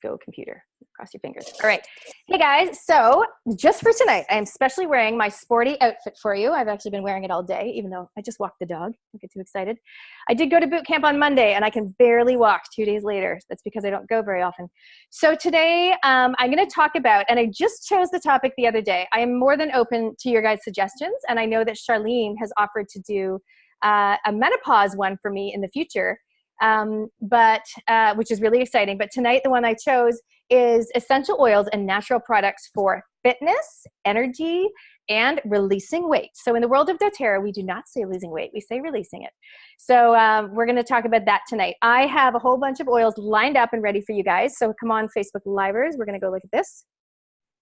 go, computer. Cross your fingers. All right. Hey guys, so just for tonight, I'm specially wearing my sporty outfit for you. I've actually been wearing it all day, even though I just walked the dog. Don't get too excited. I did go to boot camp on Monday and I can barely walk 2 days later. That's because I don't go very often. So today I'm going to talk about, and I just chose the topic the other day. I am more than open to your guys' suggestions. And I know that Charlene has offered to do a menopause one for me in the future. Which is really exciting. But tonight, the one I chose is essential oils and natural products for fitness, energy, and releasing weight. So in the world of doTERRA, we do not say losing weight, we say releasing it. So we're going to talk about that tonight. I have a whole bunch of oils lined up and ready for you guys. So come on, Facebook Livers, we're going to go look at this.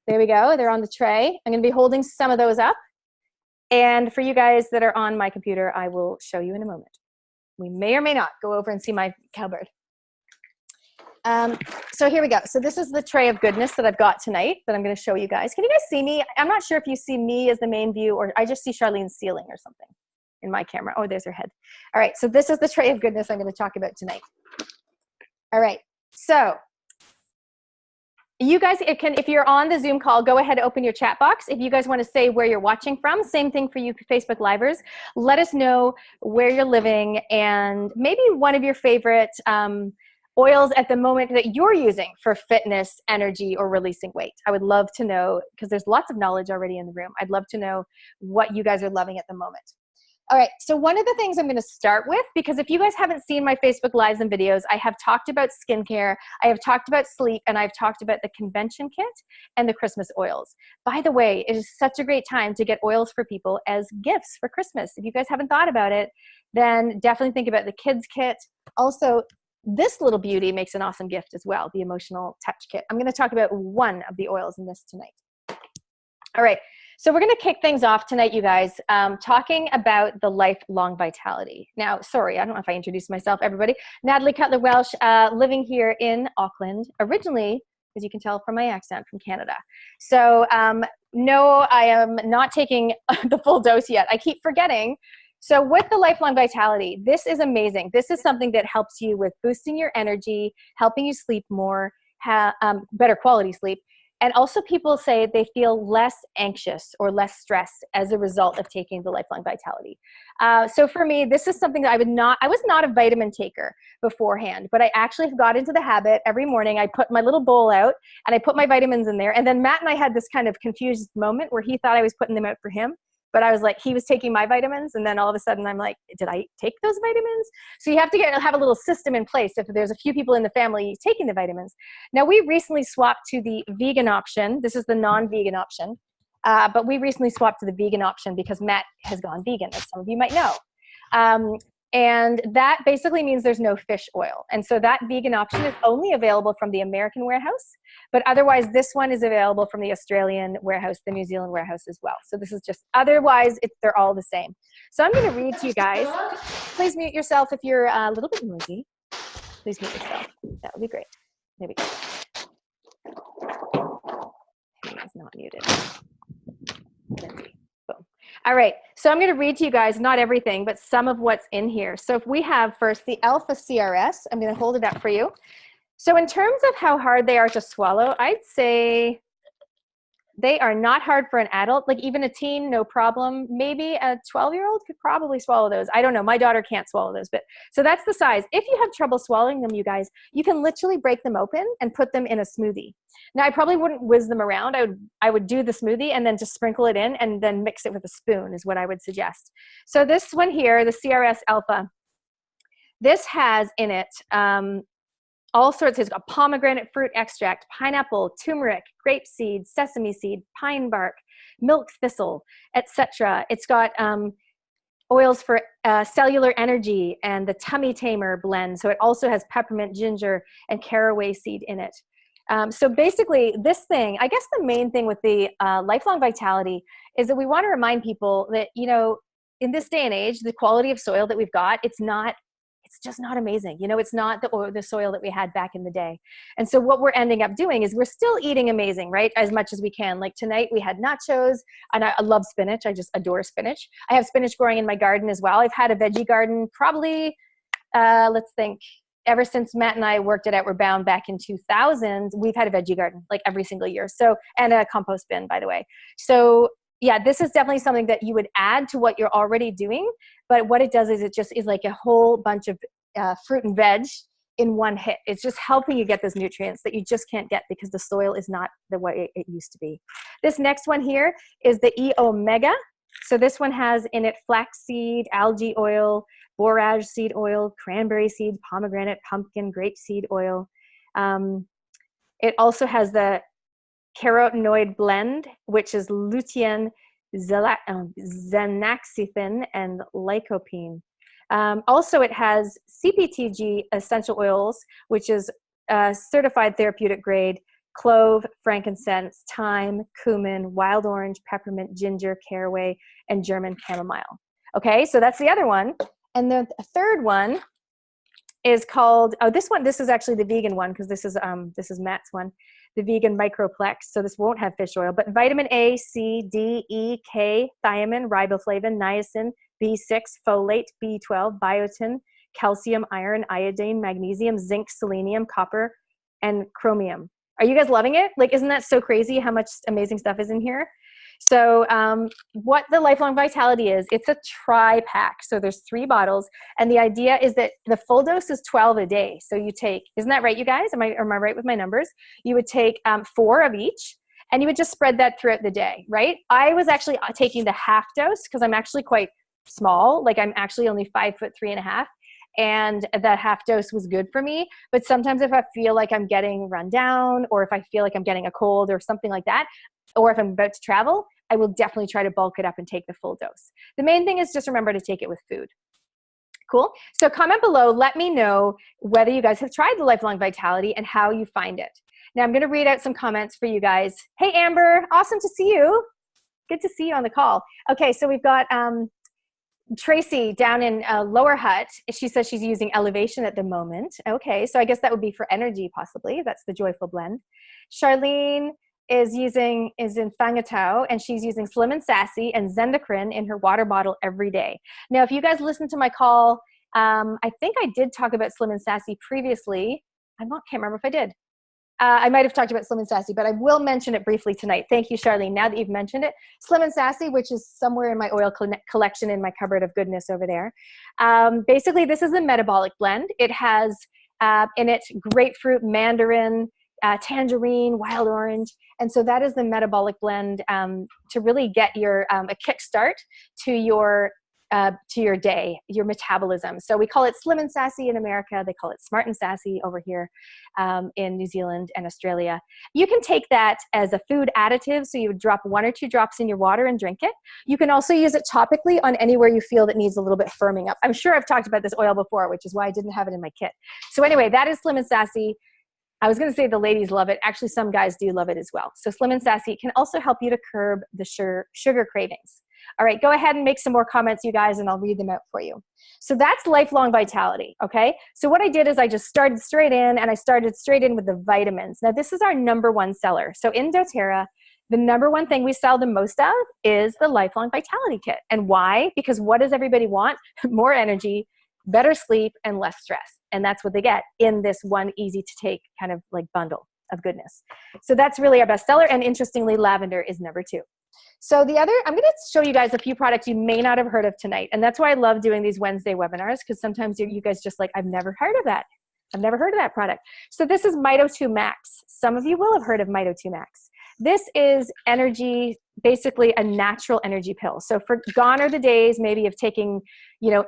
There we go. They're on the tray. I'm going to be holding some of those up. And for you guys that are on my computer, I will show you in a moment. We may or may not go over and see my cowbird. So here we go. So this is the tray of goodness that I've got tonight that I'm going to show you guys. Can you guys see me? I'm not sure if you see me as the main view or I just see Charlene's ceiling or something in my camera. Oh, there's her head. All right. So this is the tray of goodness I'm going to talk about tonight. All right. So you guys, if you're on the Zoom call, go ahead and open your chat box. If you guys want to say where you're watching from, same thing for you Facebook Livers. Let us know where you're living and maybe one of your favorite oils at the moment that you're using for fitness, energy, or releasing weight. I would love to know, because there's lots of knowledge already in the room. I'd love to know what you guys are loving at the moment. All right, so one of the things I'm going to start with, because if you guys haven't seen my Facebook Lives and videos, I have talked about skincare, I have talked about sleep, and I've talked about the convention kit and the Christmas oils. By the way, it is such a great time to get oils for people as gifts for Christmas. If you guys haven't thought about it, then definitely think about the kids kit. Also, this little beauty makes an awesome gift as well, the emotional touch kit. I'm going to talk about one of the oils in this tonight. All right. So we're going to kick things off tonight, you guys, talking about the lifelong vitality. Now, sorry, I don't know if I introduced myself, everybody. Natalie Cutler-Welsh, living here in Auckland, originally, as you can tell from my accent, from Canada. So no, I am not taking the full dose yet. I keep forgetting. So with the lifelong vitality, this is amazing. This is something that helps you with boosting your energy, helping you sleep more, better quality sleep. And also people say they feel less anxious or less stressed as a result of taking the lifelong vitality. So for me, this is something that I was not a vitamin taker beforehand, but I actually have got into the habit. Every morning I put my little bowl out and I put my vitamins in there. And then Matt and I had this kind of confused moment where he thought I was putting them out for him. But I was like, he was taking my vitamins, and then all of a sudden I'm like, did I take those vitamins? So you have to have a little system in place if there's a few people in the family taking the vitamins. Now, we recently swapped to the vegan option. This is the non-vegan option. But we recently swapped to the vegan option because Matt has gone vegan, as some of you might know. And that basically means there's no fish oil. And so that vegan option is only available from the American warehouse. But otherwise, this one is available from the Australian warehouse, the New Zealand warehouse as well. So this is just, otherwise, they're all the same. So I'm going to read to you guys. Please mute yourself if you're a little bit noisy. Please mute yourself. That would be great. There we go. He's not muted. Boom. All right, so I'm going to read to you guys, not everything, but some of what's in here. So if we have first the Alpha CRS, I'm going to hold it up for you. So in terms of how hard they are to swallow, I'd say they are not hard for an adult, like even a teen, no problem. Maybe a 12-year-old could probably swallow those. I don't know. My daughter can't swallow those, but so that's the size. If you have trouble swallowing them, you guys, you can literally break them open and put them in a smoothie. Now, I probably wouldn't whiz them around. I would do the smoothie and then just sprinkle it in and then mix it with a spoon is what I would suggest. So this one here, the CRS Alpha, this has in it all sorts. It's got pomegranate fruit extract, pineapple, turmeric, grape seed, sesame seed, pine bark, milk thistle, etc. It's got oils for cellular energy and the tummy tamer blend. So it also has peppermint, ginger, and caraway seed in it. So basically this thing, I guess the main thing with the lifelong vitality is that we want to remind people that, you know, in this day and age, the quality of soil that we've got, it's just not amazing. You know, it's not the soil that we had back in the day. And so what we're ending up doing is we're still eating amazing, right? As much as we can. Like tonight we had nachos, and I love spinach. I just adore spinach. I have spinach growing in my garden as well. I've had a veggie garden probably, let's think, ever since Matt and I worked at Outward Bound back in 2000, we've had a veggie garden like every single year. So, and a compost bin, by the way. So yeah, this is definitely something that you would add to what you're already doing. But what it does is it just is like a whole bunch of fruit and veg in one hit. It's just helping you get those nutrients that you just can't get because the soil is not the way it used to be. This next one here is the E Omega. So this one has in it flaxseed, algae oil, borage seed oil, cranberry seed, pomegranate, pumpkin, grape seed oil. It also has the carotenoid blend, which is lutein, zenaxanthin, and lycopene. Also, it has CPTG essential oils, which is certified therapeutic grade, clove, frankincense, thyme, cumin, wild orange, peppermint, ginger, caraway, and German chamomile. Okay, so that's the other one. And the third one is called, this is actually the vegan one because this is Matt's one, the vegan microplex. So this won't have fish oil, but vitamin A, C, D, E, K, thiamine, riboflavin, niacin, B6, folate, B12, biotin, calcium, iron, iodine, magnesium, zinc, selenium, copper, and chromium. Are you guys loving it? Like, isn't that so crazy how much amazing stuff is in here? So what the Lifelong Vitality is, it's a tri-pack. So there's 3 bottles. And the idea is that the full dose is 12 a day. So you take, isn't that right, you guys? Am I right with my numbers? You would take 4 of each, and you would just spread that throughout the day, right? I was actually taking the half dose because I'm actually quite small. Like I'm actually only 5'3.5". And that half dose was good for me. But sometimes if I feel like I'm getting run down, or if I feel like I'm getting a cold or something like that, or if I'm about to travel, I will definitely try to bulk it up and take the full dose. The main thing is just remember to take it with food. Cool. So comment below, let me know whether you guys have tried the Lifelong Vitality and how you find it. Now I'm going to read out some comments for you guys. Hey, Amber, awesome to see you. Good to see you on the call. Okay, so we've got Tracy down in Lower Hutt. She says she's using Elevation at the moment. Okay, so I guess that would be for energy possibly. That's the Joyful Blend. Charlene is in Fangatau, and she's using Slim and Sassy and Zendocrine in her water bottle every day. Now, if you guys listened to my call, I think I did talk about Slim and Sassy previously. Can't remember if I did. I might have talked about Slim and Sassy, but I will mention it briefly tonight. Thank you, Charlene. Now that you've mentioned it, Slim and Sassy, which is somewhere in my oil collection in my cupboard of goodness over there. Basically, this is a metabolic blend. It has in it grapefruit, mandarin, tangerine, wild orange. And so that is the metabolic blend to really get your a kickstart to your day, your metabolism. So we call it Slim and Sassy in America. They call it Smart and Sassy over here in New Zealand and Australia. You can take that as a food additive. So you would drop 1 or 2 drops in your water and drink it. You can also use it topically on anywhere you feel that needs a little bit firming up. I'm sure I've talked about this oil before, which is why I didn't have it in my kit. So anyway, that is Slim and Sassy. I was going to say the ladies love it. Actually, some guys do love it as well. So Slim and Sassy can also help you to curb the sugar cravings. All right, go ahead and make some more comments, you guys, and I'll read them out for you. So that's Lifelong Vitality, okay? So what I did is I just started straight in, and I started straight in with the vitamins. Now, this is our #1 seller. So in doTERRA, the #1 thing we sell the most of is the Lifelong Vitality Kit. And why? Because what does everybody want? More energy, better sleep, and less stress. And that's what they get in this one easy to take kind of like bundle of goodness. So that's really our best seller. And interestingly, lavender is #2. So the other, I'm going to show you guys a few products you may not have heard of tonight. And that's why I love doing these Wednesday webinars, because sometimes you guys just like, I've never heard of that. I've never heard of that product. So this is Mito2 Max. Some of you will have heard of Mito2 Max. This is energy, basically a natural energy pill. So for gone are the days maybe of taking,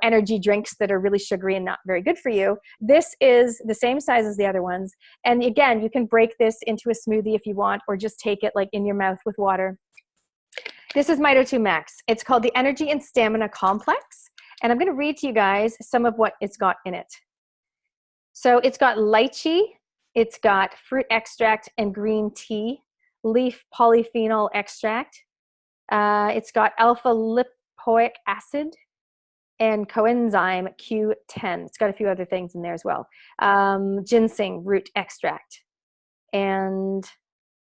energy drinks that are really sugary and not very good for you. This is the same size as the other ones. And again, you can break this into a smoothie if you want, or just take it like in your mouth with water. This is Mito2 Max. It's called the Energy and Stamina Complex. And I'm going to read to you guys some of what it's got in it. So it's got lychee, it's got fruit extract and green tea, leaf polyphenol extract. It's got alpha lipoic acid and coenzyme Q10. It's got a few other things in there as well. Ginseng root extract and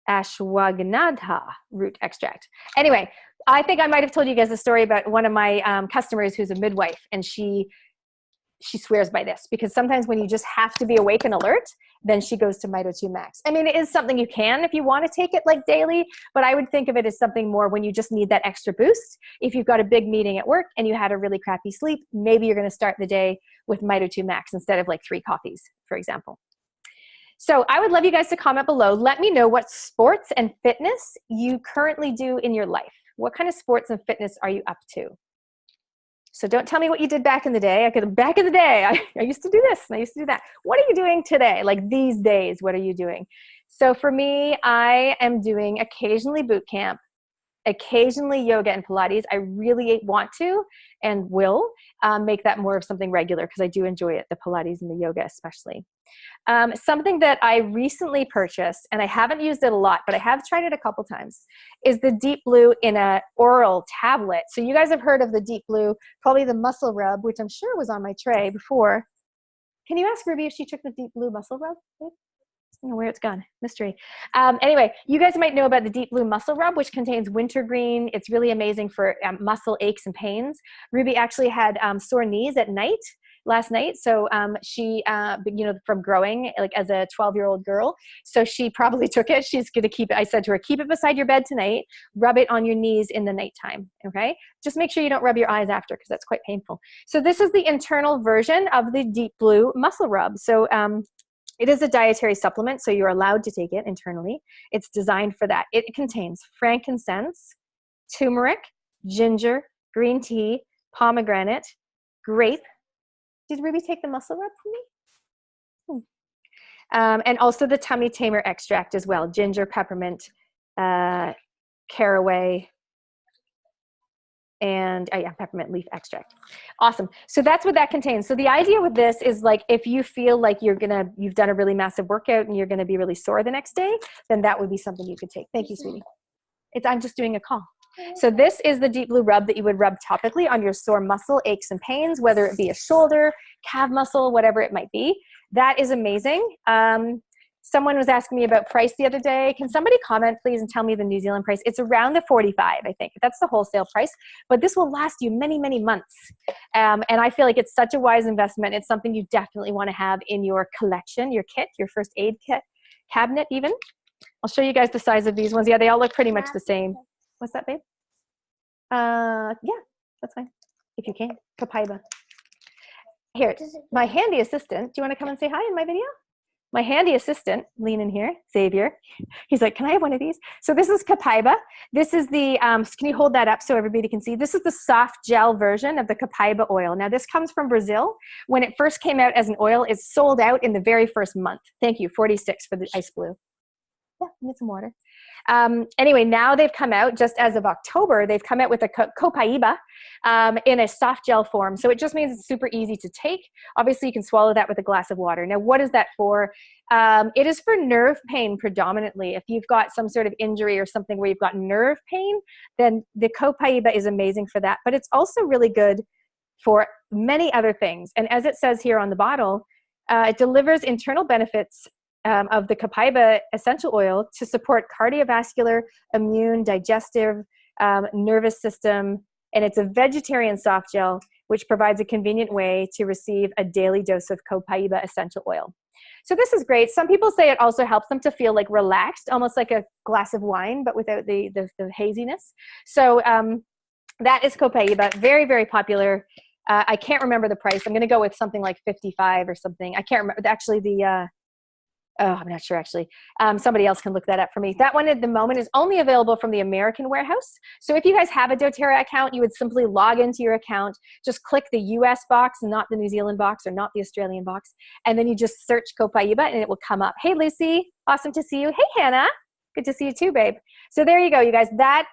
ashwagandha root extract. Anyway, I think I might have told you guys a story about one of my customers who's a midwife, and she she swears by this, because sometimes when you just have to be awake and alert, then she goes to Mito 2 Max. I mean, it is something you can if you want to take it like daily, but I would think of it as something more when you just need that extra boost. If you've got a big meeting at work and you had a really crappy sleep, maybe you're going to start the day with Mito 2 Max instead of like 3 coffees, for example. So I would love you guys to comment below. Let me know what sports and fitness you currently do in your life. What kind of sports and fitness are you up to? So don't tell me what you did back in the day. Back in the day, I used to do this and I used to do that. What are you doing today? Like these days, what are you doing? So for me, I am doing occasionally boot camp, occasionally yoga and Pilates. I really want to and will make that more of something regular because I do enjoy it, the Pilates and the yoga especially. Something that I recently purchased, and I haven't used it a lot, but I have tried it a couple times, is the Deep Blue in a oral tablet. So you guys have heard of the Deep Blue, probably the Muscle Rub, which I'm sure was on my tray before. Can you ask Ruby if she took the Deep Blue Muscle Rub? I don't know where it's gone. Mystery. Anyway, you guys might know about the Deep Blue Muscle Rub, which contains wintergreen. It's really amazing for muscle aches and pains. Ruby actually had sore knees at night last night. So she, from growing like as a 12-year-old girl, so she probably took it. She's going to keep it. I said to her, keep it beside your bed tonight. Rub it on your knees in the nighttime. Okay. Just make sure you don't rub your eyes after because that's quite painful. So this is the internal version of the Deep Blue Muscle Rub. So it is a dietary supplement, so you're allowed to take it internally. It's designed for that. It contains frankincense, turmeric, ginger, green tea, pomegranate, grape. Did Ruby take the muscle rub for me? And also the tummy tamer extract as well. Ginger, peppermint, caraway, and peppermint leaf extract. Awesome. So that's what that contains. So the idea with this is like, if you feel like you've done a really massive workout and you're going to be really sore the next day, then that would be something you could take. Thank you, sweetie. I'm just doing a call. So this is the Deep Blue Rub that you would rub topically on your sore muscle aches and pains, whether it be a shoulder, calf muscle, whatever it might be. That is amazing. Someone was asking me about price the other day. Can somebody comment, please, and tell me the New Zealand price? It's around the 45, I think. That's the wholesale price. But this will last you many, many months. And I feel like it's such a wise investment. It's something you definitely want to have in your collection, your kit, your first aid kit, cabinet even. I'll show you guys the size of these ones. Yeah, they all look pretty much the same. What's that, babe? Yeah, that's fine. If you can. Copaiba. Here, my handy assistant. Do you want to come and say hi in my video? My handy assistant, lean in here, Xavier. He's like, can I have one of these? So this is Copaiba. This is the, can you hold that up so everybody can see? This is the soft gel version of the Copaiba oil. Now this comes from Brazil. When it first came out as an oil, it sold out in the very first month. Thank you, 46 for the ice blue. Yeah, need some water. Anyway, now they've come out, just as of October, they've come out with a Copaiba in a soft gel form. So it just means it's super easy to take. Obviously, you can swallow that with a glass of water. Now, what is that for? It is for nerve pain predominantly. If you've got some sort of injury or something where you've got nerve pain, then the Copaiba is amazing for that. But it's also really good for many other things. And as it says here on the bottle, it delivers internal benefits of the Copaiba essential oil to support cardiovascular, immune, digestive, nervous system, and it's a vegetarian soft gel, which provides a convenient way to receive a daily dose of Copaiba essential oil. So this is great. Some people say it also helps them to feel like relaxed, almost like a glass of wine, but without the haziness. So that is Copaiba, very, very popular. I can't remember the price. I'm going to go with something like 55 or something. I can't remember. Actually, I'm not sure actually. Somebody else can look that up for me. That one at the moment is only available from the American warehouse. So if you guys have a doTERRA account, you would simply log into your account, just click the US box, not the New Zealand box or not the Australian box. And then you just search Copaiba and it will come up. Hey, Lucy, awesome to see you. Hey, Hannah, good to see you too, babe. So there you go, you guys.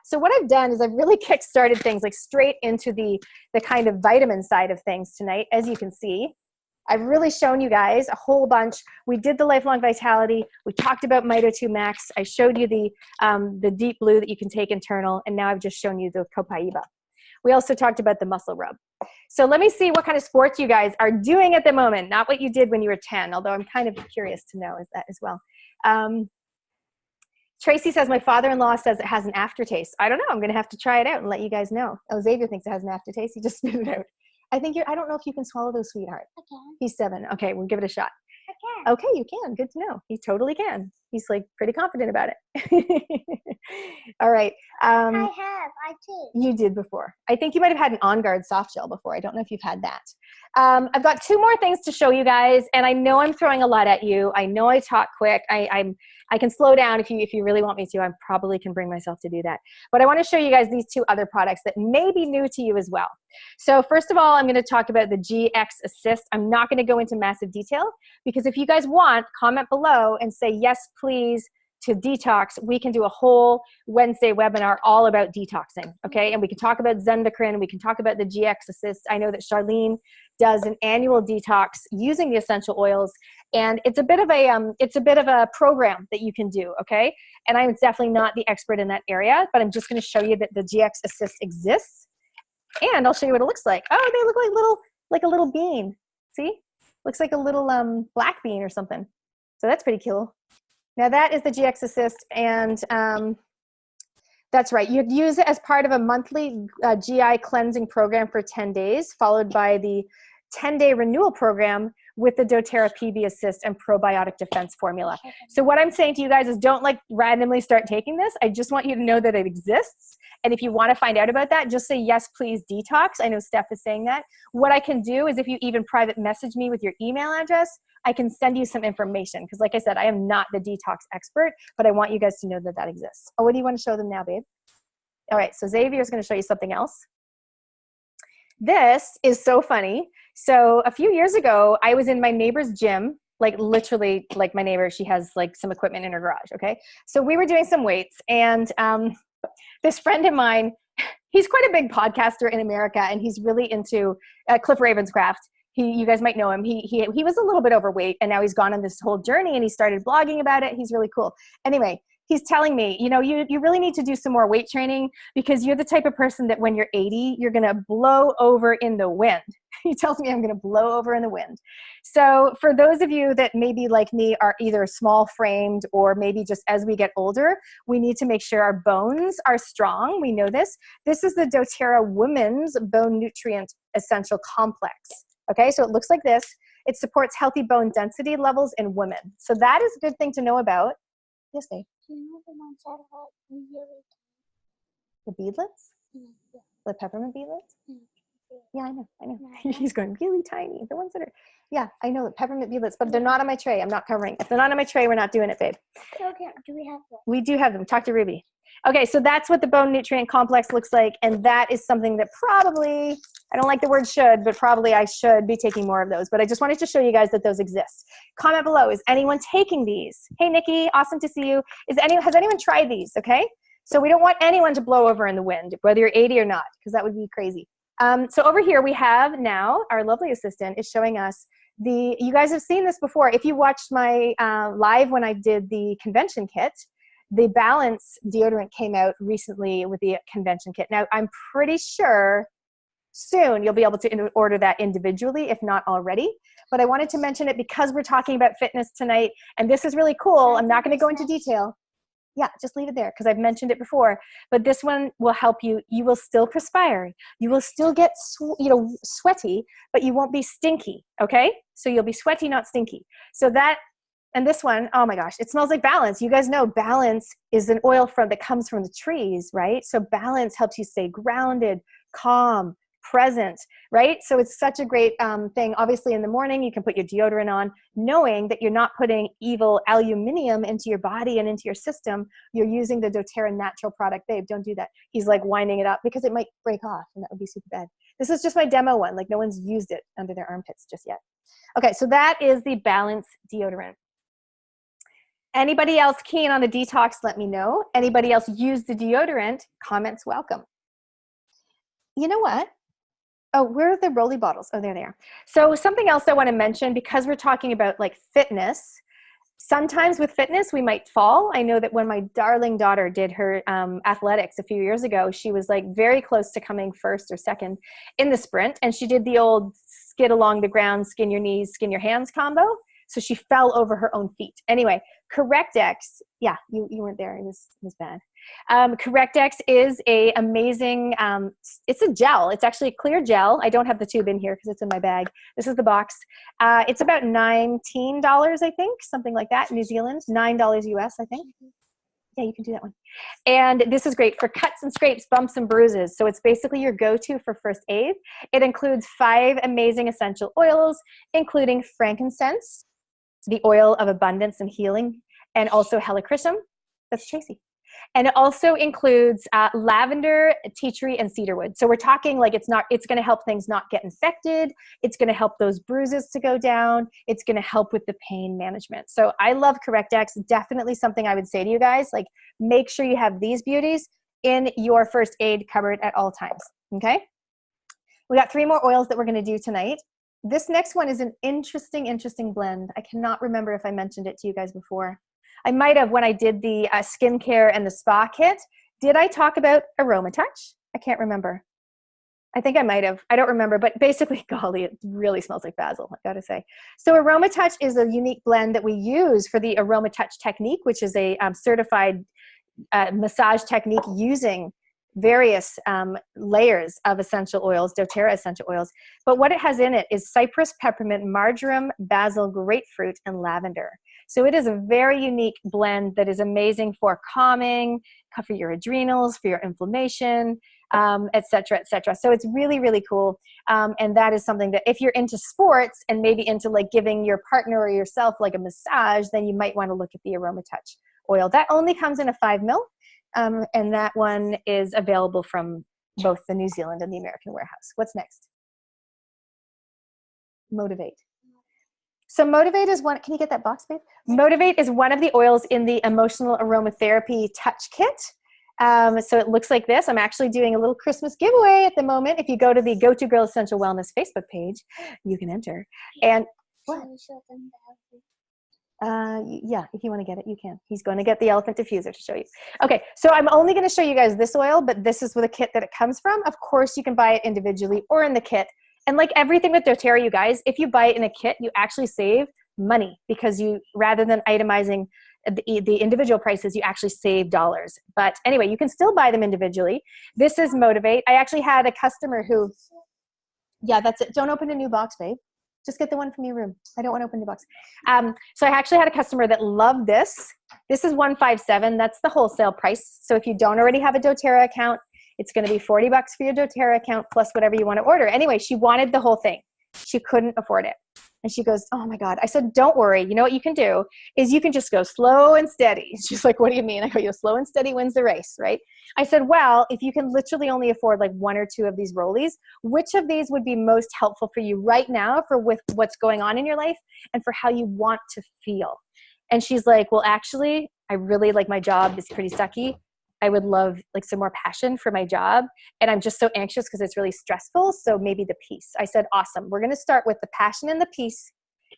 So what I've done is I've really kick-started things like straight into the kind of vitamin side of things tonight, as you can see. I've really shown you guys a whole bunch. We did the Lifelong Vitality. We talked about Mito 2 Max. I showed you the Deep Blue that you can take internal, and now I've just shown you the Copaiba. We also talked about the Muscle Rub. So let me see what kind of sports you guys are doing at the moment, not what you did when you were 10, although I'm kind of curious to know that as well. Tracy says, my father-in-law says it has an aftertaste. I don't know. I'm going to have to try it out and let you guys know. Oh, Xavier thinks it has an aftertaste. He just spit it out. I think I don't know if you can swallow those, sweetheart. Okay. He's 7. Okay, we'll give it a shot. I can. Okay, you can. Good to know. He totally can. He's like pretty confident about it. All right. I did. You did before. I think you might have had an On Guard soft gel before. I don't know if you've had that. I've got 2 more things to show you guys, and I know I'm throwing a lot at you. I know I talk quick. I can slow down if you really want me to. I probably can bring myself to do that. But I want to show you guys these 2 other products that may be new to you as well. So first of all, I'm going to talk about the GX Assist. I'm not going to go into massive detail because if you guys want, comment below and say, yes, please, to detox. We can do a whole Wednesday webinar all about detoxing, okay? And we can talk about Zendocrine, we can talk about the GX Assist. I know that Charlene does an annual detox using the essential oils, and it's a bit of a program that you can do, okay? And I'm definitely not the expert in that area, but I'm just going to show you that the GX Assist exists, and I'll show you what it looks like. Oh, they look like a little bean. See? Looks like a little black bean or something. So that's pretty cool. Now that is the GX Assist, and that's right. You'd use it as part of a monthly GI cleansing program for 10 days, followed by the 10-day renewal program with the doTERRA PB Assist and probiotic defense formula. So what I'm saying to you guys is don't like randomly start taking this. I just want you to know that it exists. And if you want to find out about that, just say, yes, please detox. I know Steph is saying that. What I can do is if you even private message me with your email address, I can send you some information. Because like I said, I am not the detox expert, but I want you guys to know that that exists. Oh, what do you want to show them now, babe? All right, so Xavier is going to show you something else. This is so funny. So a few years ago, I was in my neighbor's gym, like literally like my neighbor, she has like some equipment in her garage, okay? So we were doing some weights, and this friend of mine, he's quite a big podcaster in America, and he's really into Cliff Ravenscraft. You guys might know him. He was a little bit overweight, and now he's gone on this whole journey, and he started blogging about it. He's really cool. Anyway, he's telling me, you know, you really need to do some more weight training because you're the type of person that when you're 80, you're going to blow over in the wind. He tells me I'm going to blow over in the wind. So for those of you that maybe like me are either small framed or maybe just as we get older, we need to make sure our bones are strong. We know this. This is the doTERRA Women's Bone Nutrient Essential Complex. Okay, so it looks like this. It supports healthy bone density levels in women. So that is a good thing to know about. Yes, babe. Do you know the ones that are really The beadlets? Yeah. The peppermint beadlets? Yeah. Yeah, I know. Yeah. He's going really tiny. The ones that are, yeah, I know the peppermint beadlets, but they're not on my tray. I'm not covering. If they're not on my tray, we're not doing it, babe. Okay, do we have them? We do have them. Talk to Ruby. Okay, so that's what the bone nutrient complex looks like, and that is something that probably, I don't like the word should, but probably I should be taking more of those. But I just wanted to show you guys that those exist. Comment below, is anyone taking these? Hey, Nikki, awesome to see you. Has anyone tried these, okay? So we don't want anyone to blow over in the wind, whether you're 80 or not, because that would be crazy. So over here we have now, our lovely assistant is showing us you guys have seen this before. If you watched my live when I did the convention kit, the Balance deodorant came out recently with the convention kit. Now, I'm pretty sure soon you'll be able to order that individually, if not already. But I wanted to mention it because we're talking about fitness tonight, and this is really cool. I'm not going to go into detail. Yeah, just leave it there because I've mentioned it before. But this one will help you. You will still perspire. You will still get sweaty, but you won't be stinky, okay? So you'll be sweaty, not stinky. So that, and this one, oh my gosh, it smells like Balance. You guys know Balance is an oil that comes from the trees, right? So Balance helps you stay grounded, calm, present, right? So it's such a great thing. Obviously in the morning, you can put your deodorant on, knowing that you're not putting evil aluminum into your body and into your system. You're using the doTERRA natural product. Babe, don't do that. He's like winding it up because it might break off and that would be super bad. This is just my demo one. Like no one's used it under their armpits just yet. Okay, so that is the Balance deodorant. Anybody else keen on the detox, let me know. Anybody else use the deodorant, comments welcome. You know what? Oh, where are the Rolly bottles? Oh, there they are. So something else I want to mention, because we're talking about like fitness, sometimes with fitness we might fall. I know that when my darling daughter did her athletics a few years ago, she was like very close to coming first or second in the sprint, and she did the old skid along the ground, skin your knees, skin your hands combo. So she fell over her own feet. Anyway, CorrectX, yeah, you weren't there. It was bad. CorrectX is a amazing, it's a gel. It's actually a clear gel. I don't have the tube in here because it's in my bag. This is the box. It's about $19, I think, something like that, New Zealand, $9 US, I think. Yeah, you can do that one. And this is great for cuts and scrapes, bumps and bruises. So it's basically your go-to for first aid. It includes 5 amazing essential oils, including frankincense, the oil of abundance and healing, and also helichrysum. That's Tracy. And it also includes lavender, tea tree, and cedarwood. So we're talking like it's going to help things not get infected. It's going to help those bruises to go down. It's going to help with the pain management. So I love CorrectX. Definitely something I would say to you guys, like make sure you have these beauties in your first aid cupboard at all times, okay? We got 3 more oils that we're going to do tonight. This next one is an interesting blend. I cannot remember if I mentioned it to you guys before. I might have when I did the skincare and the spa kit. Did I talk about AromaTouch? I can't remember. I think I might have. I don't remember, but basically, golly, it really smells like basil, I gotta say. So AromaTouch is a unique blend that we use for the AromaTouch technique, which is a certified massage technique using various layers of essential oils, doTERRA essential oils. But what it has in it is cypress, peppermint, marjoram, basil, grapefruit, and lavender. So it is a very unique blend that is amazing for calming, for your adrenals, for your inflammation, et cetera, et cetera. So it's really, really cool. And that is something that if you're into sports and maybe into like giving your partner or yourself like a massage, then you might want to look at the AromaTouch oil. That only comes in a 5 ml. And that one is available from both the New Zealand and the American warehouse. What's next? Motivate. So Motivate is one, can you get that box, babe? Motivate is one of the oils in the emotional aromatherapy touch kit. So it looks like this. I'm actually doing a little Christmas giveaway at the moment. If you go to the Go To Girl Essential Wellness Facebook page, you can enter. And what? Yeah, if you want to get it, you can. He's going to get the elephant diffuser to show you. Okay, so I'm only going to show you guys this oil, but this is the kit that it comes from. Of course, you can buy it individually or in the kit. And like everything with doTERRA, you guys, if you buy it in a kit, you actually save money because you, rather than itemizing the individual prices, you actually save dollars. But anyway, you can still buy them individually. This is Motivate. I actually had a customer who, yeah, that's it. Don't open a new box, babe. Just get the one from your room. I don't want to open the box. So I actually had a customer that loved this. This is $157. That's the wholesale price. So if you don't already have a doTERRA account, it's going to be $40 for your doTERRA account plus whatever you want to order. Anyway, she wanted the whole thing. She couldn't afford it. And she goes, oh my God. I said, don't worry. You know what you can do is you can just go slow and steady. She's like, what do you mean? I go, slow and steady wins the race, right? I said, well, if you can literally only afford like 1 or 2 of these rollies, which of these would be most helpful for you right now for with what's going on in your life and for how you want to feel? And she's like, well, actually, I really like my job is pretty sucky. I would love like some more passion for my job. And I'm just so anxious because it's really stressful. So maybe the peace. I said, awesome. We're going to start with the passion and the peace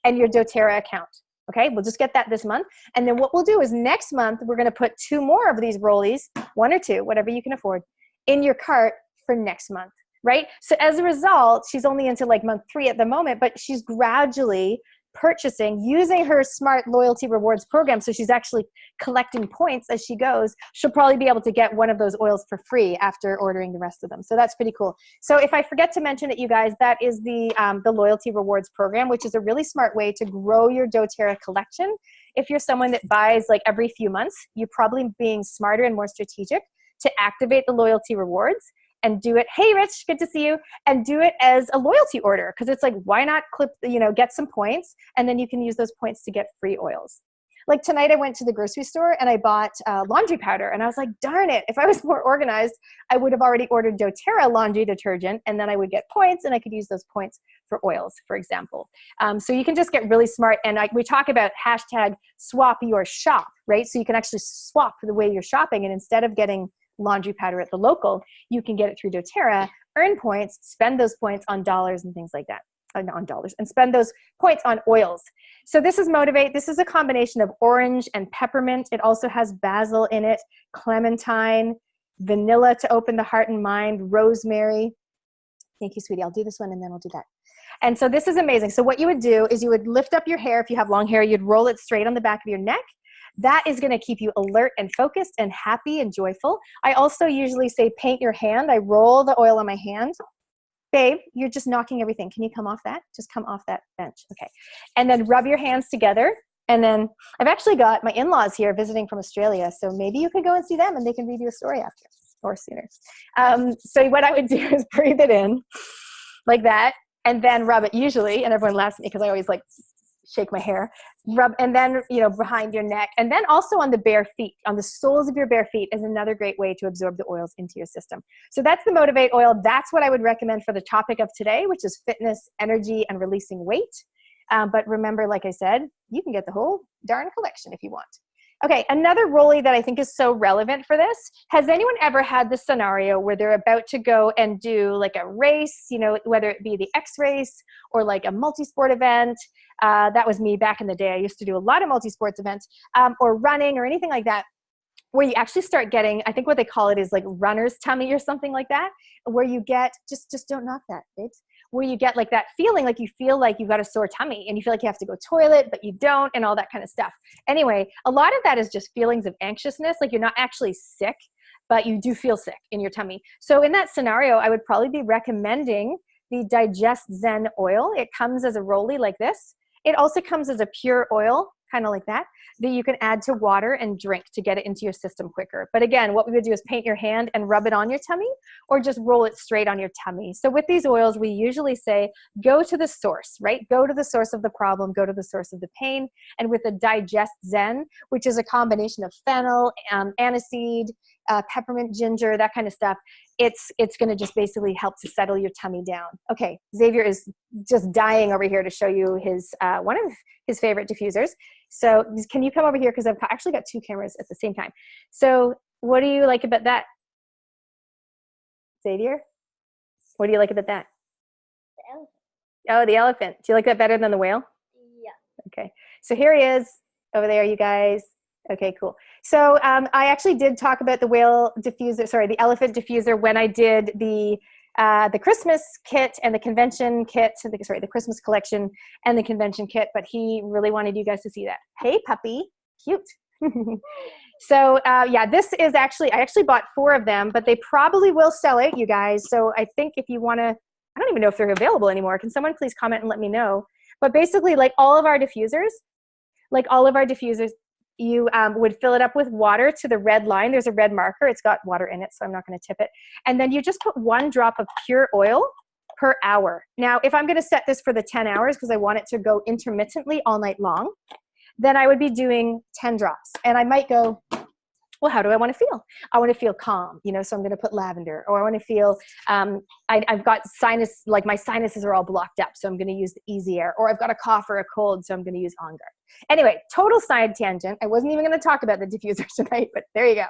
and your doTERRA account. Okay. We'll just get that this month. And then what we'll do is next month, we're going to put 2 more of these rollies, 1 or 2, whatever you can afford, in your cart for next month. Right. So as a result, she's only into like month 3 at the moment, but she's gradually purchasing using her smart loyalty rewards program. So she's actually collecting points as she goes. She'll probably be able to get one of those oils for free after ordering the rest of them. So that's pretty cool. So if I forget to mention it, you guys, that is the loyalty rewards program, which is a really smart way to grow your doTERRA collection. If you're someone that buys like every few months, you're probably being smarter and more strategic to activate the loyalty rewards and do it. Hey, Rich, good to see you. And do it as a loyalty order. Cause it's like, why not get some points and then you can use those points to get free oils. Like tonight I went to the grocery store and I bought laundry powder and I was like, darn it. If I was more organized, I would have already ordered doTERRA laundry detergent and then I would get points and I could use those points for oils, for example. So you can just get really smart. And we talk about hashtag swap your shop, right? So you can actually swap the way you're shopping and instead of getting laundry powder at the local, you can get it through doTERRA, earn points, spend those points on dollars and things like that, on dollars, and spend those points on oils. So this is Motivate. This is a combination of orange and peppermint. It also has basil in it, clementine, vanilla to open the heart and mind, rosemary. Thank you, sweetie. I'll do this one and then I'll do that. And so this is amazing. So what you would do is you would lift up your hair. If you have long hair, you'd roll it straight on the back of your neck. That is going to keep you alert and focused and happy and joyful. I also usually say paint your hand. I roll the oil on my hand. Babe, you're just knocking everything. Can you come off that? Just come off that bench. Okay. And then rub your hands together. And then I've actually got my in-laws here visiting from Australia. So maybe you could go and see them and they can read you a story after or sooner. So what I would do is breathe it in like that and then rub it usually. And everyone laughs at me because I always like shake my hair. Rub, and then, you know, behind your neck, and then also on the bare feet, on the soles of your bare feet is another great way to absorb the oils into your system. So that's the Motivate oil. That's what I would recommend for the topic of today, which is fitness, energy, and releasing weight. But remember, like I said, you can get the whole darn collection if you want. Okay, another rolly that I think is so relevant for this. Has anyone ever had this scenario where they're about to go and do like a race, you know, whether it be the X race or like a multi-sport event? That was me back in the day. I used to do a lot of multi-sports events or running or anything like that, where you actually start getting, I think what they call it is like runner's tummy or something like that, where you get, just don't knock that, babes, where you get like that feeling like you feel like you've got a sore tummy and you feel like you have to go toilet, but you don't, and all that kind of stuff. Anyway, a lot of that is just feelings of anxiousness, like you're not actually sick, but you do feel sick in your tummy. So in that scenario, I would probably be recommending the Digest Zen oil. It comes as a rolly like this. It also comes as a pure oil, kind of like that you can add to water and drink to get it into your system quicker. But again, what we would do is paint your hand and rub it on your tummy or just roll it straight on your tummy. So with these oils, we usually say, go to the source, right? Go to the source of the problem, go to the source of the pain. And with the Digest Zen, which is a combination of fennel, aniseed, peppermint, ginger, that kind of stuff, it's going to just basically help to settle your tummy down. Okay, Xavier is just dying over here to show you his one of his favorite diffusers. So can you come over here, because I've actually got two cameras at the same time. So what do you like about that, Xavier? What do you like about that? The elephant. Oh, the elephant. Do you like that better than the whale? Yeah. Okay, so here he is over there, you guys. Okay, cool. So I actually did talk about the whale diffuser, sorry, the elephant diffuser when I did the Christmas kit and the convention kit, the Christmas collection and the convention kit, but he really wanted you guys to see that. Hey, puppy, cute. So yeah, this is actually, I actually bought 4 of them, but they probably will sell it, you guys. So I think if you want to, I don't even know if they're available anymore. Can someone please comment and let me know? But basically, like all of our diffusers, you would fill it up with water to the red line. There's a red marker. It's got water in it, so I'm not going to tip it. And then you just put 1 drop of pure oil per hour. Now, if I'm going to set this for the 10 hours because I want it to go intermittently all night long, then I would be doing 10 drops. And I might go, well, how do I want to feel? I want to feel calm, you know, so I'm going to put lavender. Or I want to feel, I've got sinus, like my sinuses are all blocked up, so I'm going to use the Easy Air. Or I've got a cough or a cold, so I'm going to use On Guard. Anyway, total side tangent. I wasn't even going to talk about the diffuser tonight, but there you go.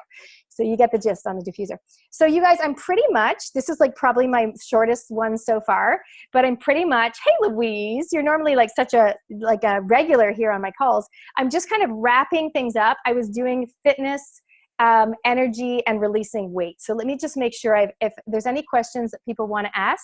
So you get the gist on the diffuser. So you guys, I'm pretty much, this is like probably my shortest one so far, but I'm pretty much, hey Louise, you're normally like such a, like a regular here on my calls. I'm just kind of wrapping things up. I was doing fitness, energy, and releasing weight. So let me just make sure if there's any questions that people want to ask,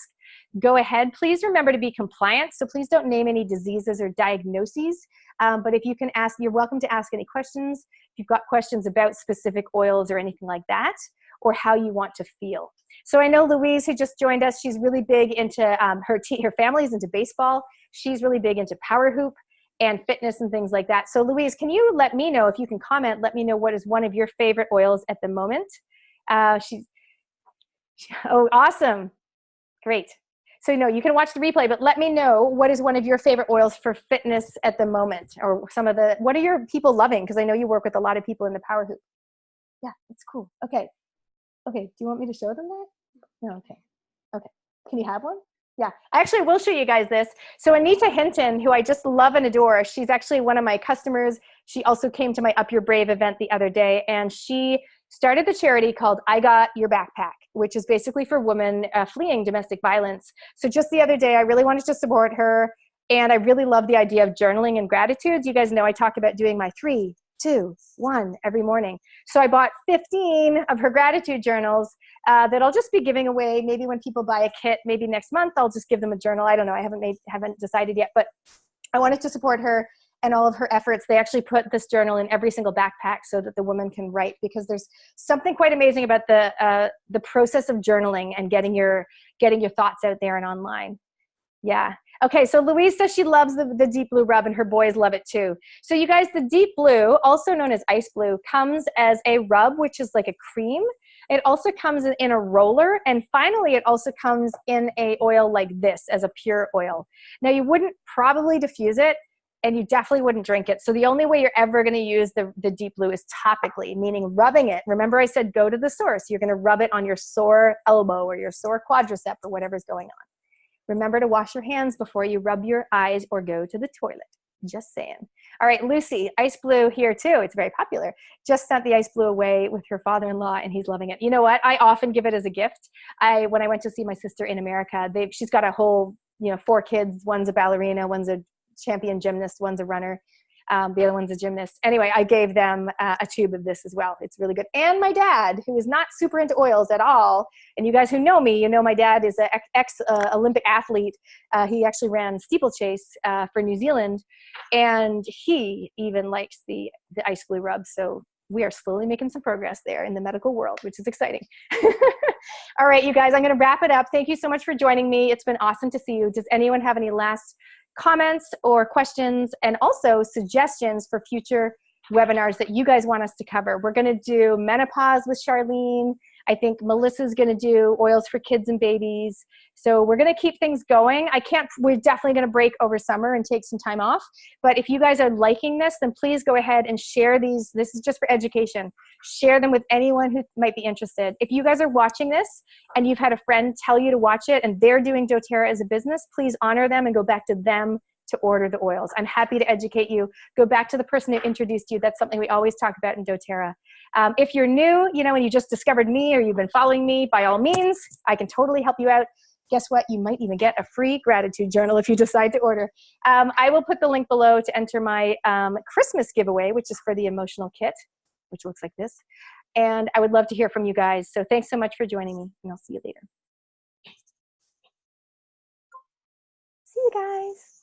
go ahead. Please remember to be compliant. So please don't name any diseases or diagnoses. But if you can ask, you're welcome to ask any questions. If you've got questions about specific oils or anything like that, or how you want to feel. So I know Louise, who just joined us, she's really big into her family's into baseball. She's really big into power hoop and fitness and things like that. So Louise, can you let me know, if you can comment, let me know what is one of your favorite oils at the moment. Oh, awesome. Great. So no, you can watch the replay, but let me know what is one of your favorite oils for fitness at the moment, or some of the, what are your people loving? Because I know you work with a lot of people in the power hoop. Yeah, that's cool. Okay. Okay, do you want me to show them that? No, okay. Okay, can you have one? Yeah, I actually will show you guys this. So Anita Hinton, who I just love and adore, she's actually one of my customers. She also came to my Up Your Brave event the other day, and she started the charity called I Got Your Backpack, which is basically for women fleeing domestic violence. So just the other day, I really wanted to support her, and I really love the idea of journaling and gratitudes. You guys know I talk about doing my 3, 2, 1 every morning. So I bought 15 of her gratitude journals that I'll just be giving away. Maybe when people buy a kit, maybe next month, I'll just give them a journal. I don't know. I haven't decided yet, but I wanted to support her. and all of her efforts. They actually put this journal in every single backpack so that the woman can write, because there's something quite amazing about the process of journaling and getting your thoughts out there and online. Yeah. Okay, so Louise says she loves the Deep Blue rub, and her boys love it too. So you guys, the Deep Blue, also known as Ice Blue, comes as a rub, which is like a cream. It also comes in a roller, and finally it also comes in a oil like this, as a pure oil. Now you wouldn't probably diffuse it, and you definitely wouldn't drink it. So the only way you're ever gonna use the Deep Blue is topically, meaning rubbing it. Remember I said go to the source. You're gonna rub it on your sore elbow or your sore quadricep or whatever's going on. Remember to wash your hands before you rub your eyes or go to the toilet. Just saying. All right, Lucy, Ice Blue here too. It's very popular. Just sent the Ice Blue away with her father-in-law, and he's loving it. You know what? I often give it as a gift. When I went to see my sister in America, she's got a whole, 4 kids. One's a ballerina, one's a champion gymnast, one's a runner. The other one's a gymnast. Anyway, I gave them a tube of this as well. It's really good. And my dad, who is not super into oils at all, and you guys who know me, you know my dad is an ex-Olympic athlete. He actually ran steeplechase for New Zealand, and he even likes the Ice Blue rub. So we are slowly making some progress there in the medical world, which is exciting. All right, you guys, I'm going to wrap it up. Thank you so much for joining me. It's been awesome to see you. Does anyone have any last comments or questions, and also suggestions for future webinars that you guys want us to cover? We're going to do menopause with Charlene. I think Melissa's going to do oils for kids and babies. So we're going to keep things going. We're definitely going to break over summer and take some time off. But if you guys are liking this, then please go ahead and share these. This is just for education. Share them with anyone who might be interested. If you guys are watching this and you've had a friend tell you to watch it and they're doing doTERRA as a business, please honor them and go back to them to order the oils. I'm happy to educate you. Go back to the person who introduced you. That's something we always talk about in doTERRA. If you're new, and you just discovered me or you've been following me, by all means, I can totally help you out. Guess what? You might even get a free gratitude journal if you decide to order. I will put the link below to enter my Christmas giveaway, which is for the emotional kit, which looks like this. And I would love to hear from you guys. So thanks so much for joining me, and I'll see you later. See you guys.